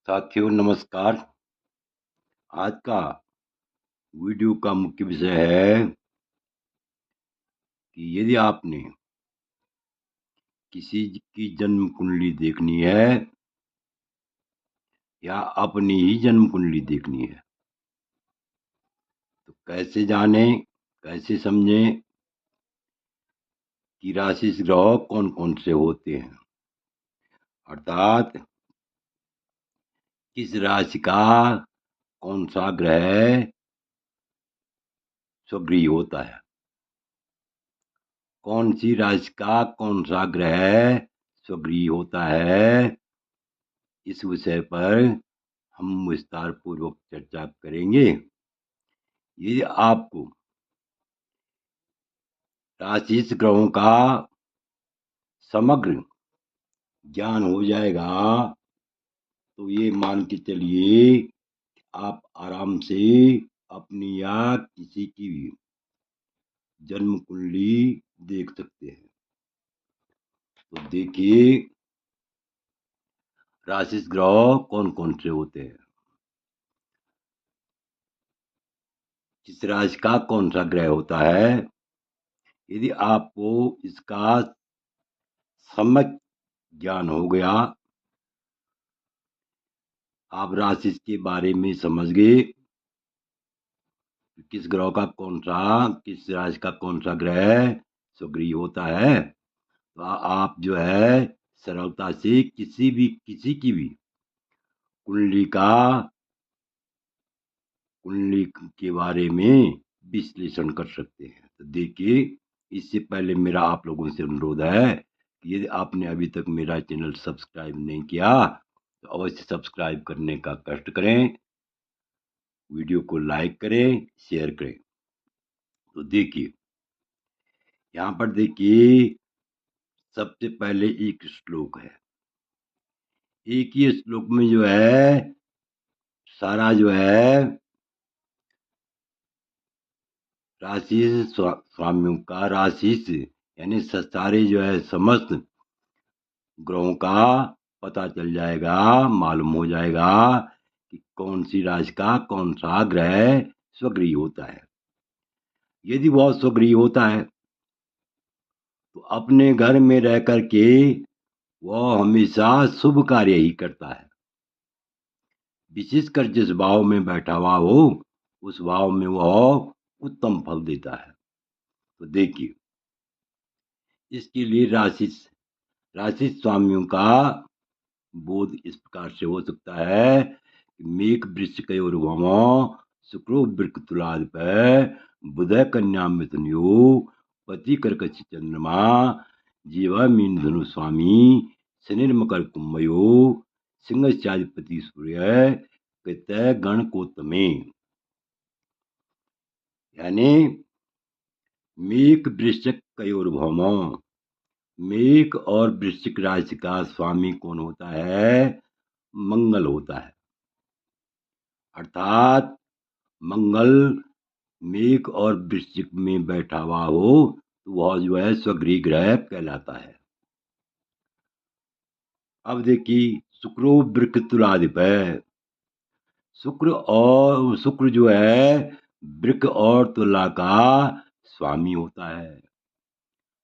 साथियों नमस्कार। आज का वीडियो का मुख्य विषय है कि यदि आपने किसी की जन्म कुंडली देखनी है या अपनी ही जन्म कुंडली देखनी है तो कैसे जाने, कैसे समझें कि राशि ग्रह कौन कौन से होते हैं, अर्थात किस राशि का कौन सा ग्रह स्वगृही होता है, कौन सी राशि का कौन सा ग्रह स्वगृही होता है। इस विषय पर हम विस्तार पूर्वक चर्चा करेंगे। यदि आपको राशि ग्रहों का समग्र ज्ञान हो जाएगा तो ये मान के चलिए आप आराम से अपनी या किसी की भी जन्म कुंडली देख सकते हैं। तो देखिए राशि ग्रह कौन कौन से होते हैं, किस राशि का कौन सा ग्रह होता है। यदि आपको इसका सम्यक ज्ञान हो गया, आप राशि के बारे में समझ गए किस ग्रह का कौन सा, किस राशि का कौन सा ग्रह स्वगृही होता है, तो आप जो है सरलता से किसी की भी कुंडली के बारे में विश्लेषण कर सकते हैं। तो देखिए, इससे पहले मेरा आप लोगों से अनुरोध है कि यदि आपने अभी तक मेरा चैनल सब्सक्राइब नहीं किया तो अवश्य सब्सक्राइब करने का कष्ट करें, वीडियो को लाइक करें, शेयर करें। तो देखिए यहाँ पर देखिए सबसे पहले एक श्लोक है। एक ही श्लोक में जो है सारा जो है राशि स्वामियों का राशि यानी सारे जो है समस्त ग्रहों का पता चल जाएगा, मालूम हो जाएगा कि कौन सी राशि का कौन सा ग्रह स्वगृही होता है। यदि वह स्वगृही होता है तो अपने घर में रह करके वह हमेशा शुभ कार्य ही करता है। विशेषकर जिस भाव में बैठा हुआ हो उस भाव में वह उत्तम फल देता है। तो देखिए इसके लिए राशि स्वामियों का बोध इस प्रकार से हो सकता है कि मेघ वृश्चिकयोर्भमो शुक्रो वृक तुलाधिप बुध कन्या मिथुन योग पति कर्कट चंद्रमा जीव मीन धनु स्वामी शनि मकर कुंभयो सिंह चाधिपति सूर्य कृत गण कोतमे, यानी मेघ वृश्चिक कयोर्भमो, मेघ और वृश्चिक राशि का स्वामी कौन होता है, मंगल होता है। अर्थात मंगल मेघ और वृश्चिक में बैठा हुआ हो तो वह जो है स्वगृही ग्रह कहलाता है। अब देखिए शुक्रो वृक तुलाधिप है। शुक्र जो है वृक और तुला का स्वामी होता है।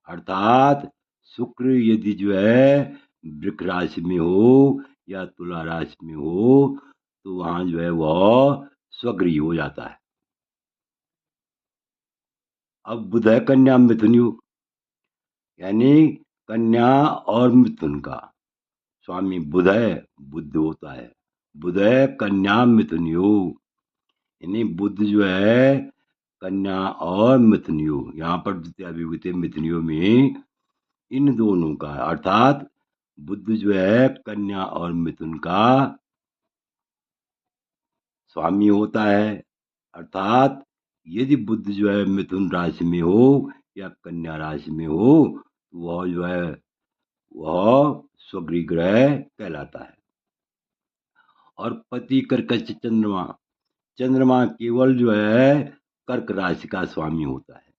अर्थात शुक्र यदि जो है वृक राशि में हो या तुला राशि में हो तो वहां जो है वह स्वगृही हो जाता है। अब बुध है कन्या मिथुन योग, यानी कन्या और मिथुन का स्वामी बुध है, बुध होता है। बुध है कन्या मिथुन योग, यानी बुध जो है कन्या और मिथुन योग, यहाँ पर द्वितीय मिथुन योग में इन दोनों का अर्थात बुध जो है कन्या और मिथुन का स्वामी होता है। अर्थात यदि बुध जो है मिथुन राशि में हो या कन्या राशि में हो तो वह जो है वह स्वगृही ग्रह कहलाता है। और पति कर्कट चंद्रमा, चंद्रमा केवल जो है कर्क राशि का स्वामी होता है,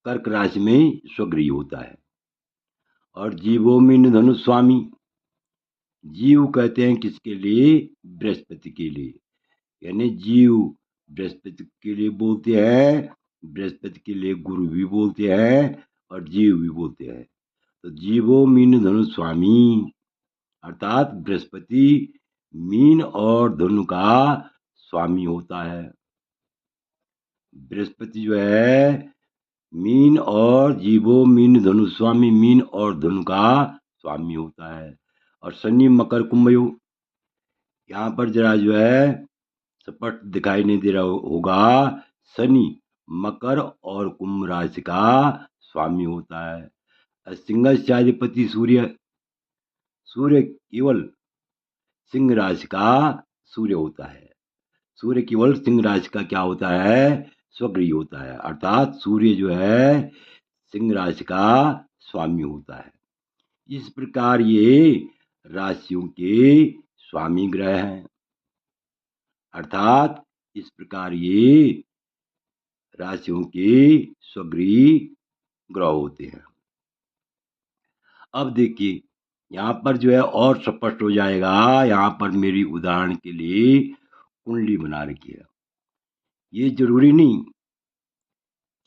कर्क राशि में स्वगृही होता है। और जीवो मीन धनु स्वामी, जीव कहते हैं किसके लिए? बृहस्पति के लिए। यानी जीव बृहस्पति के लिए बोलते हैं, बृहस्पति के लिए गुरु भी बोलते हैं और जीव भी बोलते हैं। तो जीवो मीन धनु स्वामी, अर्थात बृहस्पति मीन और धनु का स्वामी होता है। बृहस्पति जो है मीन और जीवो मीन धनु स्वामी, मीन और धनु का स्वामी होता है। और शनि मकर कुंभ योग, यहाँ पर जरा जो है स्पष्ट दिखाई नहीं दे रहा होगा, शनि मकर और कुंभ राशि का स्वामी होता है। सिंहाधिपति सूर्य, सूर्य केवल सिंह राशि का सूर्य होता है। सूर्य केवल सिंह राशि का क्या होता है? स्वगृही होता है, अर्थात सूर्य जो है सिंह राशि का स्वामी होता है। इस प्रकार ये राशियों के स्वामी ग्रह हैं, अर्थात इस प्रकार ये राशियों के स्वगृही ग्रह होते हैं। अब देखिए यहाँ पर जो है और स्पष्ट हो जाएगा। यहाँ पर मेरी उदाहरण के लिए कुंडली बना रखी है। ये जरूरी नहीं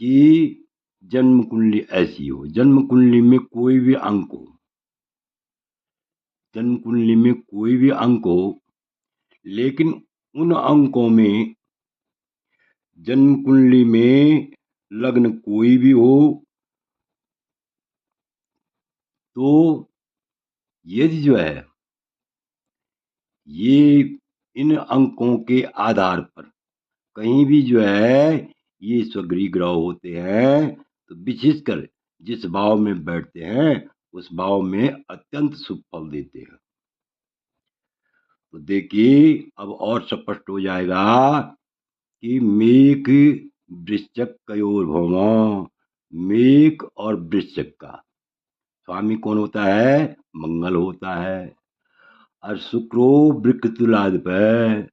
कि जन्म कुंडली ऐसी हो, जन्म कुंडली में कोई भी अंक हो, जन्म कुंडली में कोई भी अंक हो, लेकिन उन अंकों में जन्म कुंडली में लग्न कोई भी हो, तो यदि जो है ये इन अंकों के आधार पर कहीं भी जो है ये स्वगृही ग्रह होते हैं, तो विशेषकर जिस भाव में बैठते हैं उस भाव में अत्यंत शुभ फल देते हैं। तो देखिए अब और स्पष्ट हो जाएगा कि मेघ वृश्चिक कयोर भौमो, मेघ और वृश्चिक का स्वामी कौन होता है? मंगल होता है। और शुक्रो वृक तुलाधिपति,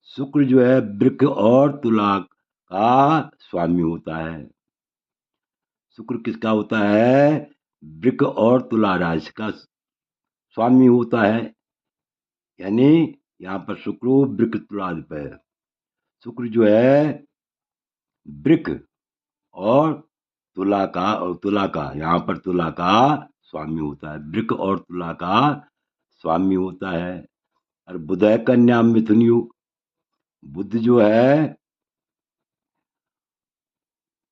शुक्र जो है वृक और तुला का स्वामी होता है। शुक्र किसका होता है? वृक और तुला राशि का स्वामी होता है। यानी यहाँ पर शुक्रो वृक तुलाधिपति, शुक्र जो है वृक और तुला का यहाँ पर तुला का स्वामी होता है, वृक और तुला का स्वामी होता है। और बुध है कन्या मिथुन योग, बुध जो है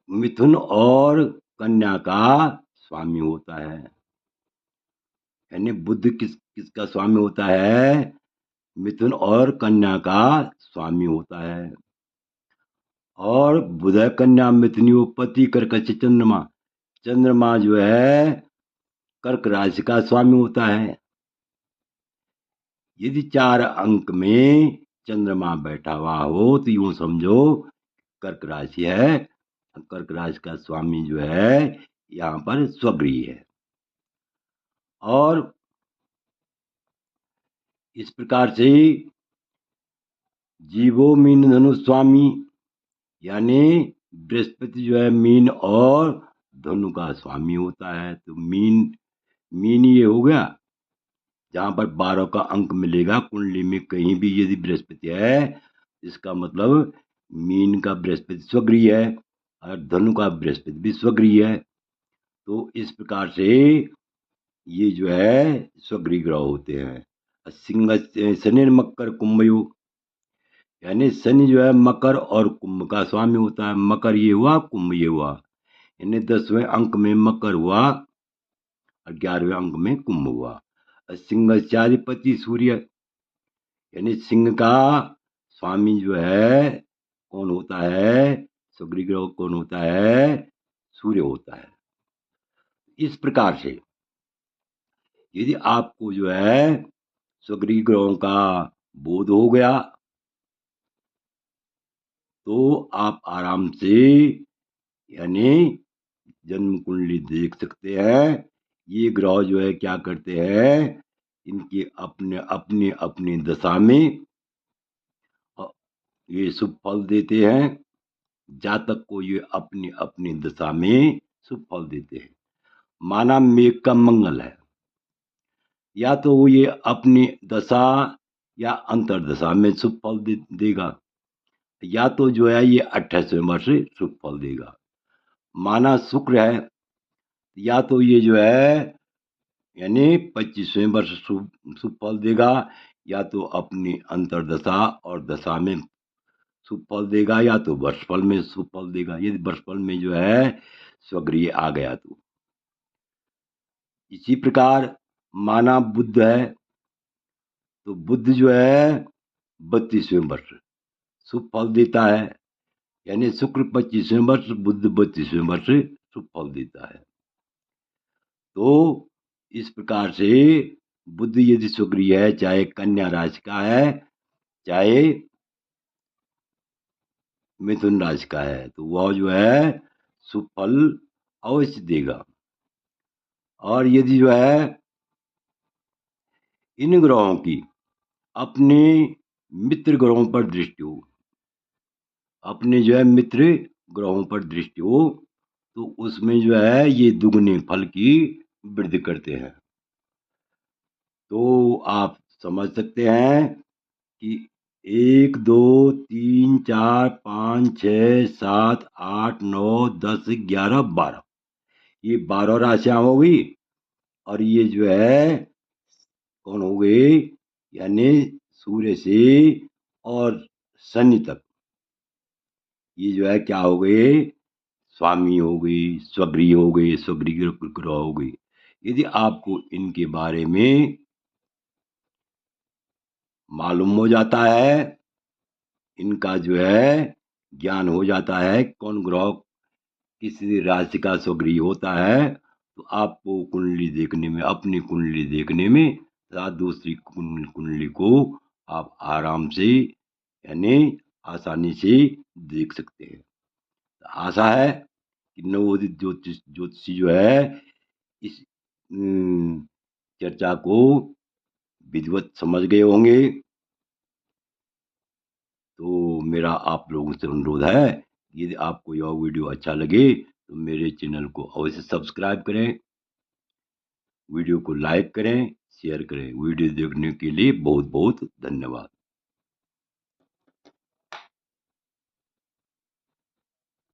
मिथुन और कन्या का स्वामी होता है। यानी बुध किसका स्वामी होता है? मिथुन और कन्या का स्वामी होता है। और बुध कन्या मिथुन योग, पति कर्क से चंद्रमा, चंद्रमा जो है कर्क राशि का स्वामी होता है। यदि 4 अंक में चंद्रमा बैठा हुआ हो तो यूं समझो कर्क राशि है, कर्क राशि का स्वामी जो है यहाँ पर स्वगृही है। और इस प्रकार से जीवो मीन धनु स्वामी, यानी बृहस्पति जो है मीन और धनु का स्वामी होता है। तो मीन ये हो गया जहाँ पर 12 का अंक मिलेगा कुंडली में कहीं भी यदि बृहस्पति है, इसका मतलब मीन का बृहस्पति स्वगृही है और धनु का बृहस्पति भी स्वगृही है। तो इस प्रकार से ये जो है स्वगृही ग्रह होते हैं। सिंह शनि मकर कुंभ योग, यानी शनि जो है मकर और कुंभ का स्वामी होता है। मकर ये हुआ, कुंभ ये हुआ, यानी 10वें अंक में मकर हुआ और 11वें अंक में कुंभ हुआ। सिंहाधिपति सूर्य, यानी सिंह का स्वामी जो है कौन होता है? स्वगृही ग्रह कौन होता है? सूर्य होता है। इस प्रकार से यदि आपको जो है स्वगृही ग्रहों का बोध हो गया तो आप आराम से यानी जन्म कुंडली देख सकते हैं। ये ग्रह जो है क्या करते हैं, इनकी अपने अपनी अपनी दशा में ये शुभ फल देते हैं। जातक को ये अपनी अपनी दशा में शुभ फल देते हैं। माना मेघ का मंगल है, या तो वो ये अपनी दशा या अंतर्दशा में शुभ फल देगा, या तो जो है ये 28वें वर्ष शुभ फल देगा। माना शुक्र है, या तो ये जो है यानी 25वें वर्ष शुभ शुभ फल देगा, या तो अपनी अंतर्दशा और दशा में शुभ फल देगा, या तो वर्षफल में शुभ फल देगा। यदि वर्षफल में जो है स्वगृह आ गया तो इसी प्रकार माना बुध है, तो बुध जो है 32वें वर्ष शुभ फल देता है, यानी शुक्र 25वें वर्ष, बुध 32वें वर्ष शुभ फल देता है। तो इस प्रकार से बुध यदि स्वगृह है, चाहे कन्या राशि का है, चाहे मिथुन राशि का है, तो वह जो है शुभ फल अवश्य देगा। और यदि जो है इन ग्रहों की अपने मित्र ग्रहों पर दृष्टि हो, अपने जो है मित्र ग्रहों पर दृष्टि हो, तो उसमें जो है ये दुगने फल की वृद्धि करते हैं। तो आप समझ सकते हैं कि 1 2 3 4 5 6 7 8 9 10 11 12, ये 12 राशियां हो गई। और ये जो है कौन हो गई, यानी सूर्य से और शनि तक, ये जो है क्या हो गए, स्वामी हो गई, स्वगृह हो गई, स्वगृह ग्रह हो गई। यदि आपको इनके बारे में मालूम हो जाता है, इनका जो है ज्ञान हो जाता है, कौन ग्रह किसी राशि का स्वगृह होता है, तो आपको कुंडली देखने में, अपनी कुंडली देखने में तथा दूसरी कुंडली को आप आराम से यानी आसानी से देख सकते हैं। तो आशा है कि नवोदित ज्योतिषी जो है इस चर्चा को विधिवत समझ गए होंगे। तो मेरा आप लोगों से अनुरोध है, यदि आपको यह वीडियो अच्छा लगे तो मेरे चैनल को अवश्य सब्सक्राइब करें, वीडियो को लाइक करें, शेयर करें। वीडियो देखने के लिए बहुत बहुत धन्यवाद।